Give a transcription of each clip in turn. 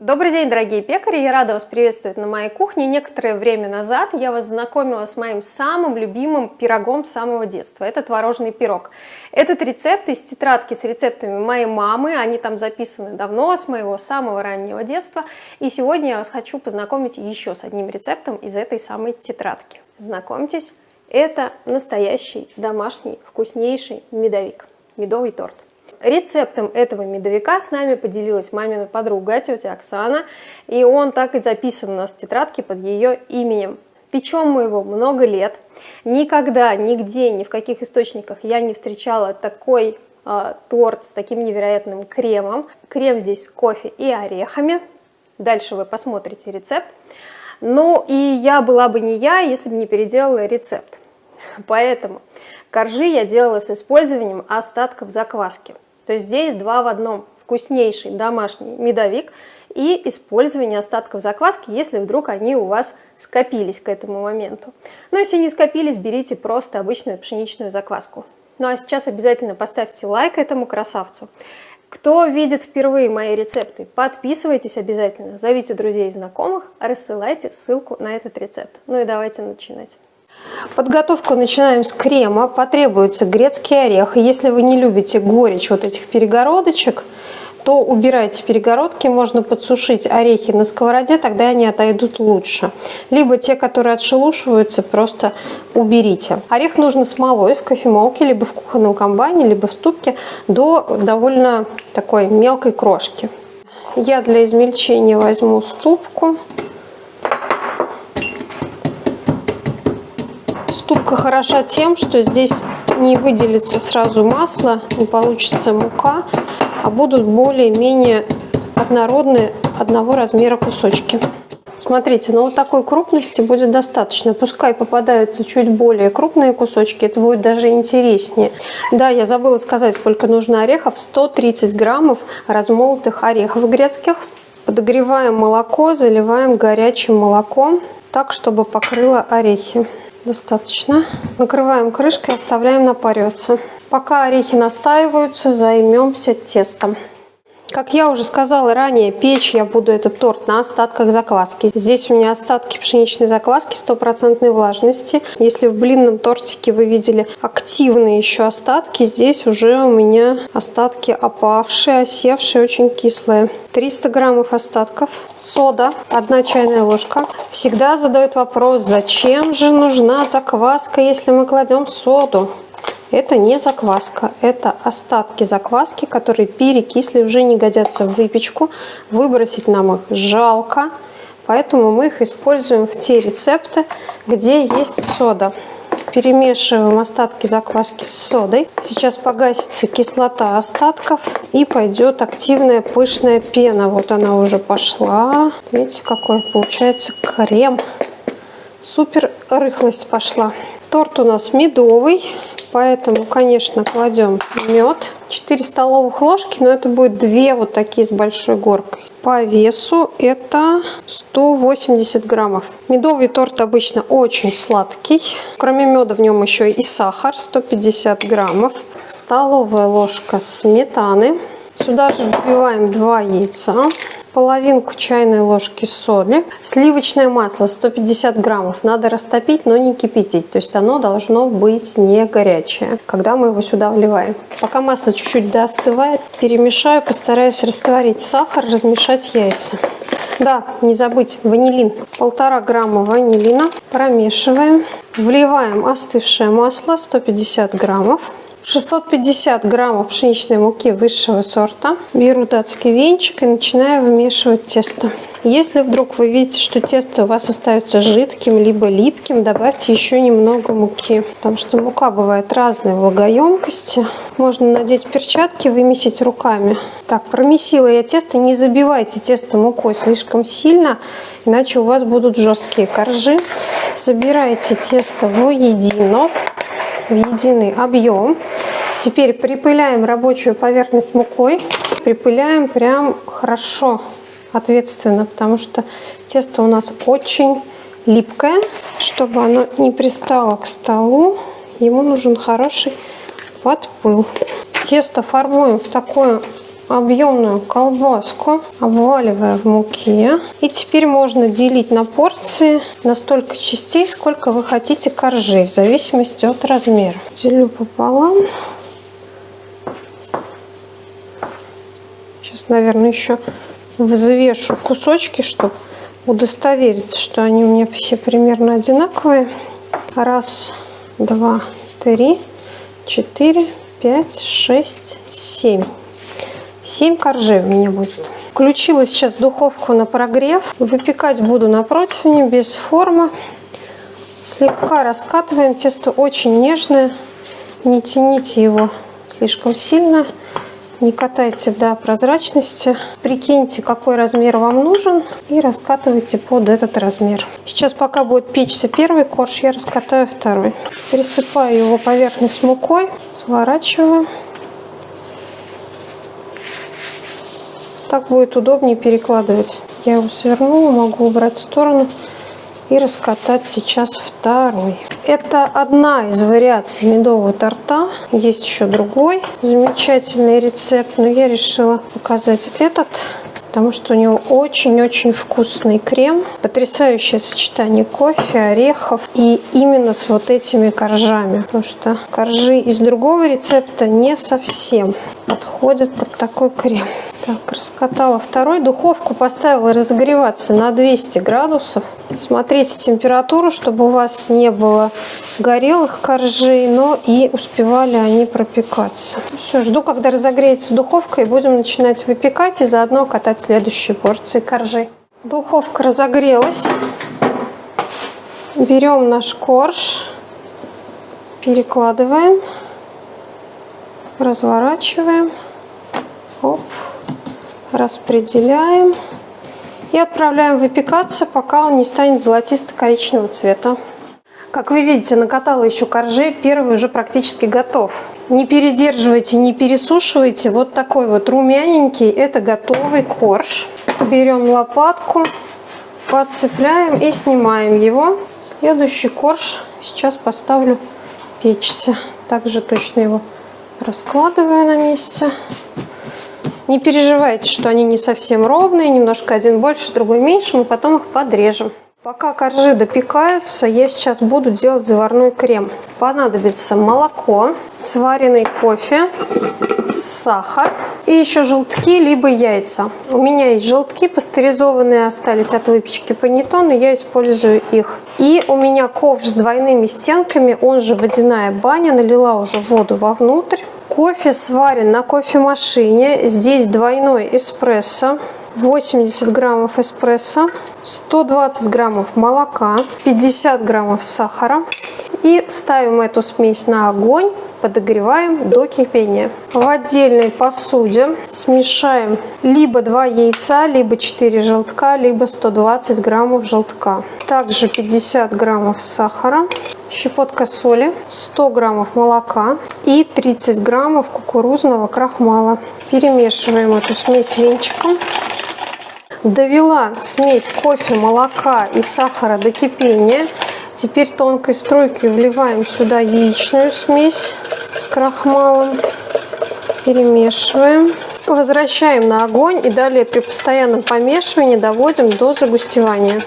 Добрый день, дорогие пекари! Я рада вас приветствовать на моей кухне. Некоторое время назад я вас знакомила с моим самым любимым пирогом с самого детства. Это творожный пирог. Этот рецепт из тетрадки с рецептами моей мамы. Они там записаны давно, с моего самого раннего детства. И сегодня я вас хочу познакомить еще с одним рецептом из этой самой тетрадки. Знакомьтесь, это настоящий домашний вкуснейший медовик, медовый торт. Рецептом этого медовика с нами поделилась мамина подруга, тетя Оксана, и он так и записан у нас в тетрадке под ее именем. Печем мы его много лет. Никогда, нигде, ни в каких источниках я не встречала такой торт с таким невероятным кремом. Крем здесь с кофе и орехами. Дальше вы посмотрите рецепт. Ну и я была бы не я, если бы не переделала рецепт. Поэтому коржи я делала с использованием остатков закваски. То есть здесь 2 в 1. Вкуснейший домашний медовик и использование остатков закваски, если вдруг они у вас скопились к этому моменту. Но если не скопились, берите просто обычную пшеничную закваску. Ну а сейчас обязательно поставьте лайк этому красавцу. Кто видит впервые мои рецепты, подписывайтесь обязательно, зовите друзей и знакомых, рассылайте ссылку на этот рецепт. Ну и давайте начинать. Подготовку начинаем с крема. Потребуется грецкий орех. Если вы не любите горечь вот этих перегородочек, то убирайте перегородки. Можно подсушить орехи на сковороде, тогда они отойдут лучше. Либо те, которые отшелушиваются, просто уберите. Орех нужно смолоть в кофемолке, либо в кухонном комбайне, либо в ступке до довольно такой мелкой крошки. Я для измельчения возьму ступку. Ступка хороша тем, что здесь не выделится сразу масло, не получится мука, а будут более-менее однородные, одного размера кусочки. Смотрите, ну вот такой крупности будет достаточно. Пускай попадаются чуть более крупные кусочки, это будет даже интереснее. Да, я забыла сказать, сколько нужно орехов. 130 граммов размолотых орехов грецких. Подогреваем молоко, заливаем горячим молоком, так, чтобы покрыло орехи. Достаточно. Накрываем крышкой, оставляем напариваться. Пока орехи настаиваются, займемся тестом. Как я уже сказала ранее, печь я буду этот торт на остатках закваски. Здесь у меня остатки пшеничной закваски 100% влажности. Если в блинном тортике вы видели активные еще остатки, здесь уже у меня остатки опавшие, осевшие, очень кислые. 300 граммов остатков. Сода, 1 чайная ложка. Всегда задают вопрос, зачем же нужна закваска, если мы кладем соду? Это не закваска, это остатки закваски, которые перекисли, уже не годятся в выпечку. Выбросить нам их жалко, поэтому мы их используем в те рецепты, где есть сода. Перемешиваем остатки закваски с содой. Сейчас погасится кислота остатков и пойдет активная пышная пена. Вот она уже пошла. Видите, какой получается крем. Супер рыхлость пошла. Торт у нас медовый. Поэтому, конечно, кладем мед. 4 столовых ложки, но это будет 2 вот такие с большой горкой. По весу это 180 граммов. Медовый торт обычно очень сладкий. Кроме меда в нем еще и сахар, 150 граммов. Столовая ложка сметаны. Сюда же вбиваем 2 яйца. Половинку чайной ложки соли. Сливочное масло 150 граммов. Надо растопить, но не кипятить. То есть оно должно быть не горячее, когда мы его сюда вливаем. Пока масло чуть-чуть доостывает, перемешаю, постараюсь растворить сахар, размешать яйца. Да, не забыть ванилин. 1,5 грамма ванилина. Промешиваем. Вливаем остывшее масло 150 граммов. 650 граммов пшеничной муки высшего сорта. Беру датский венчик и начинаю вымешивать тесто. Если вдруг вы видите, что тесто у вас остается жидким либо липким, добавьте еще немного муки, потому что мука бывает разной влагоемкости. Можно надеть перчатки, вымесить руками. Так, промесила я тесто. Не забивайте тесто мукой слишком сильно, иначе у вас будут жесткие коржи. Собирайте тесто воедино, в единый объем. Теперь припыляем рабочую поверхность мукой. Припыляем прям хорошо, ответственно, потому что тесто у нас очень липкое. Чтобы оно не пристало к столу, ему нужен хороший подпыл. Тесто формуем в такую объемную колбаску, обваливая в муке. И теперь можно делить на порции на столько частей, сколько вы хотите коржей, в зависимости от размера. Делю пополам. Сейчас, наверное, еще взвешу кусочки, чтобы удостовериться, что они у меня все примерно одинаковые. 1, 2, 3, 4, 5, 6, 7. 7 коржей у меня будет. Включила сейчас духовку на прогрев. Выпекать буду на противне без формы. Слегка раскатываем. Тесто очень нежное. Не тяните его слишком сильно. Не катайте до прозрачности. Прикиньте, какой размер вам нужен, и раскатывайте под этот размер. Сейчас, пока будет печься первый корж, я раскатаю второй. Присыпаю его поверхность мукой, сворачиваю. Так будет удобнее перекладывать. Я его свернула, могу убрать в сторону и раскатать сейчас второй. Это одна из вариаций медового торта. Есть еще другой замечательный рецепт, но я решила показать этот, потому что у него очень-очень вкусный крем. Потрясающее сочетание кофе, орехов и именно с вот этими коржами. Потому что коржи из другого рецепта не совсем подходят под такой крем. Так, раскатала второй. Духовку поставила разогреваться на 200 градусов. Смотрите температуру, чтобы у вас не было горелых коржей, но и успевали они пропекаться. Все, жду, когда разогреется духовка, и будем начинать выпекать и заодно катать следующие порции коржей. Духовка разогрелась. Берем наш корж, перекладываем, разворачиваем, оп, распределяем и отправляем выпекаться, пока он не станет золотисто-коричневого цвета. Как вы видите, накатала еще коржей, первый уже практически готов. Не передерживайте, не пересушивайте. Вот такой вот румяненький, это готовый корж. Берем лопатку, подцепляем и снимаем его. Следующий корж сейчас поставлю печься. Также точно его раскладываю на месте. Не переживайте, что они не совсем ровные, немножко один больше, другой меньше, мы потом их подрежем. Пока коржи допекаются, я сейчас буду делать заварной крем. Понадобится молоко, сваренный кофе, сахар и еще желтки, либо яйца. У меня есть желтки пастеризованные, остались от выпечки панеттоне, я использую их. И у меня ковш с двойными стенками, он же водяная баня, налила уже воду вовнутрь. Кофе сварен на кофемашине, здесь двойной эспрессо. 80 граммов эспрессо, 120 граммов молока, 50 граммов сахара. И ставим эту смесь на огонь, подогреваем до кипения. В отдельной посуде смешаем либо 2 яйца, либо 4 желтка, либо 120 граммов желтка. Также 50 граммов сахара, щепотка соли, 100 граммов молока и 30 граммов кукурузного крахмала. Перемешиваем эту смесь венчиком. Довела смесь кофе, молока и сахара до кипения. Теперь тонкой струйкой вливаем сюда яичную смесь с крахмалом. Перемешиваем. Возвращаем на огонь и далее при постоянном помешивании доводим до загустевания.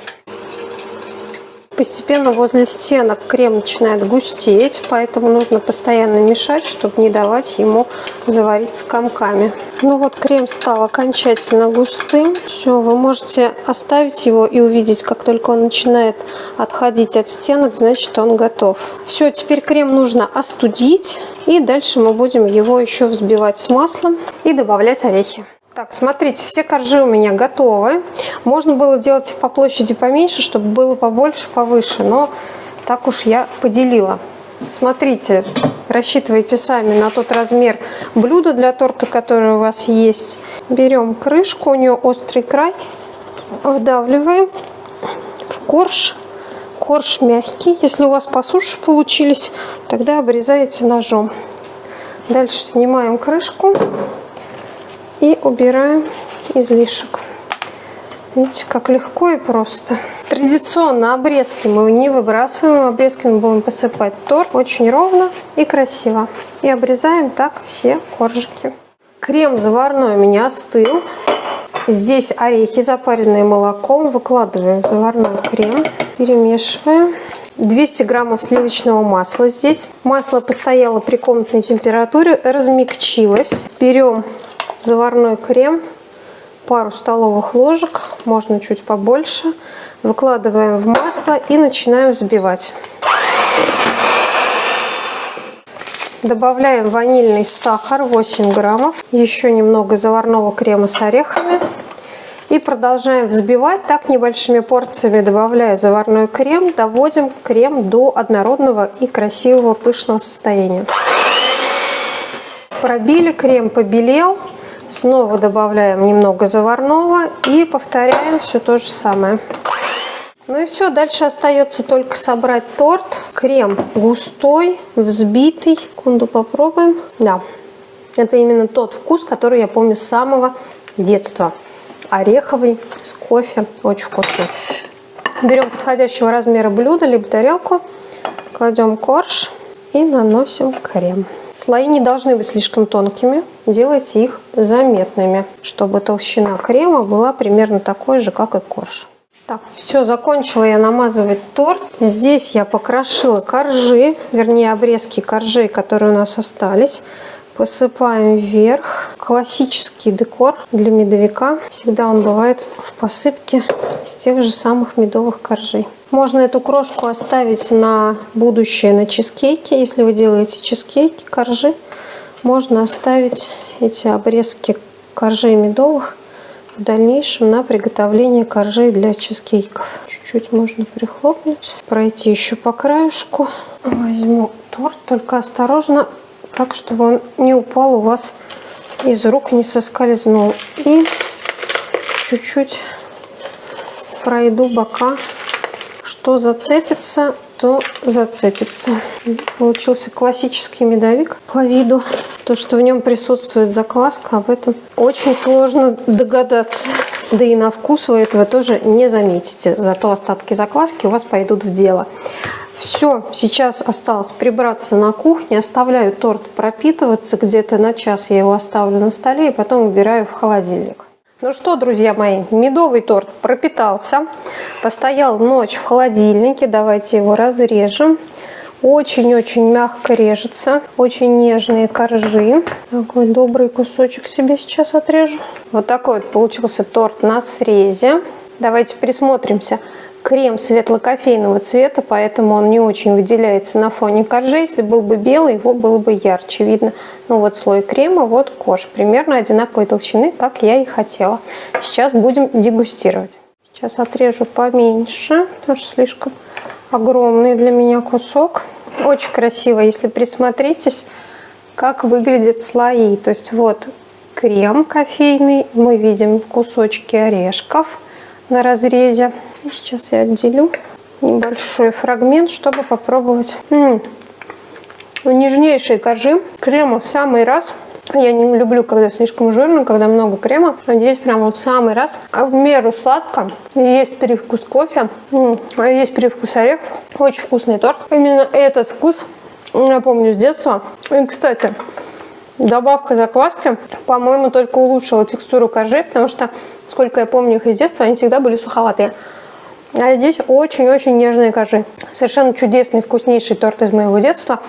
Постепенно возле стенок крем начинает густеть, поэтому нужно постоянно мешать, чтобы не давать ему завариться комками. Ну вот, крем стал окончательно густым. Все, вы можете оставить его и увидеть, как только он начинает отходить от стенок, значит, он готов. Все, теперь крем нужно остудить, и дальше мы будем его еще взбивать с маслом и добавлять орехи. Так, смотрите, все коржи у меня готовы. Можно было делать их по площади поменьше, чтобы было побольше, повыше, но так уж я поделила. Смотрите, рассчитывайте сами на тот размер блюда для торта, который у вас есть. Берем крышку, у нее острый край, вдавливаем в корж. Корж мягкий. Если у вас по суше получились, тогда обрезаете ножом. Дальше снимаем крышку и убираем излишек. Видите, как легко и просто. Традиционно обрезки мы не выбрасываем. Обрезками будем посыпать торт очень ровно и красиво. И обрезаем так все коржики. Крем заварной у меня остыл. Здесь орехи, запаренные молоком. Выкладываем в заварной крем. Перемешиваем. 200 граммов сливочного масла здесь. Масло постояло при комнатной температуре, размягчилось. Берем заварной крем, пару столовых ложек, можно чуть побольше. Выкладываем в масло и начинаем взбивать. Добавляем ванильный сахар 8 граммов. Еще немного заварного крема с орехами. И продолжаем взбивать, так небольшими порциями добавляя заварной крем, доводим крем до однородного и красивого пышного состояния. Пробили, крем побелел, снова добавляем немного заварного и повторяем все то же самое. Ну и все, дальше остается только собрать торт. Крем густой, взбитый. Секунду попробуем. Да, это именно тот вкус, который я помню с самого детства. Ореховый, с кофе, очень вкусный. Берем подходящего размера блюдо, либо тарелку, кладем корж и наносим крем. Слои не должны быть слишком тонкими, делайте их заметными, чтобы толщина крема была примерно такой же, как и корж. Так, все, закончила я намазывать торт. Здесь я покрошила коржи, вернее обрезки коржей, которые у нас остались. Посыпаем вверх. Классический декор для медовика. Всегда он бывает в посыпке из тех же самых медовых коржей. Можно эту крошку оставить на будущее, на чизкейки. Если вы делаете чизкейки, коржи, можно оставить эти обрезки коржей медовых в дальнейшем на приготовление коржей для чизкейков. Чуть-чуть можно прихлопнуть. Пройти еще по краешку. Возьму торт, только осторожно, так, чтобы он не упал у вас из рук, не соскользнул. И чуть-чуть пройду бока. Что зацепится, то зацепится. Получился классический медовик по виду. То, что в нем присутствует закваска, об этом очень сложно догадаться. Да и на вкус вы этого тоже не заметите. Зато остатки закваски у вас пойдут в дело. Все, сейчас осталось прибраться на кухне. Оставляю торт пропитываться. Где-то на час я его оставлю на столе и потом убираю в холодильник. Ну что, друзья мои, медовый торт пропитался. Постоял ночь в холодильнике. Давайте его разрежем. Очень-очень мягко режется. Очень нежные коржи. Такой добрый кусочек себе сейчас отрежу. Вот такой вот получился торт на срезе. Давайте присмотримся. Крем светло-кофейного цвета, поэтому он не очень выделяется на фоне коржей. Если был бы белый, его было бы ярче видно. Ну вот слой крема, вот корж. Примерно одинаковой толщины, как я и хотела. Сейчас будем дегустировать. Сейчас отрежу поменьше, потому что слишком огромный для меня кусок. Очень красиво, если присмотритесь, как выглядят слои. То есть вот крем кофейный, мы видим кусочки орешков на разрезе. И сейчас я отделю небольшой фрагмент, чтобы попробовать. Нежнейшие коржи. Крема в самый раз. Я не люблю, когда слишком жирно, когда много крема. А здесь прям вот в самый раз. А в меру сладко. Есть привкус кофе. Есть привкус орехов. Очень вкусный торт. Именно этот вкус я помню с детства. И, кстати, добавка закваски, по-моему, только улучшила текстуру коржей, потому что, сколько я помню их из детства, они всегда были суховатые. А здесь очень-очень нежные коржи. Совершенно чудесный, вкуснейший торт из моего детства.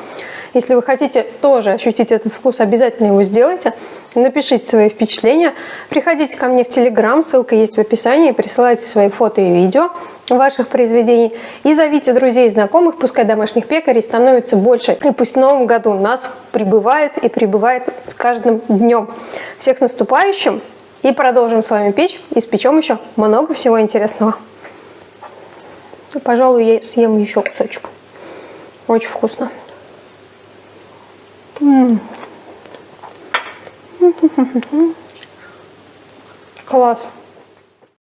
Если вы хотите тоже ощутить этот вкус, обязательно его сделайте. Напишите свои впечатления. Приходите ко мне в Telegram, ссылка есть в описании. Присылайте свои фото и видео ваших произведений. И зовите друзей и знакомых, пускай домашних пекарей становится больше. И пусть в новом году нас прибывает и прибывает с каждым днем. Всех с наступающим! И продолжим с вами печь. Испечем еще много всего интересного. Пожалуй, я съем еще кусочек. Очень вкусно. Класс.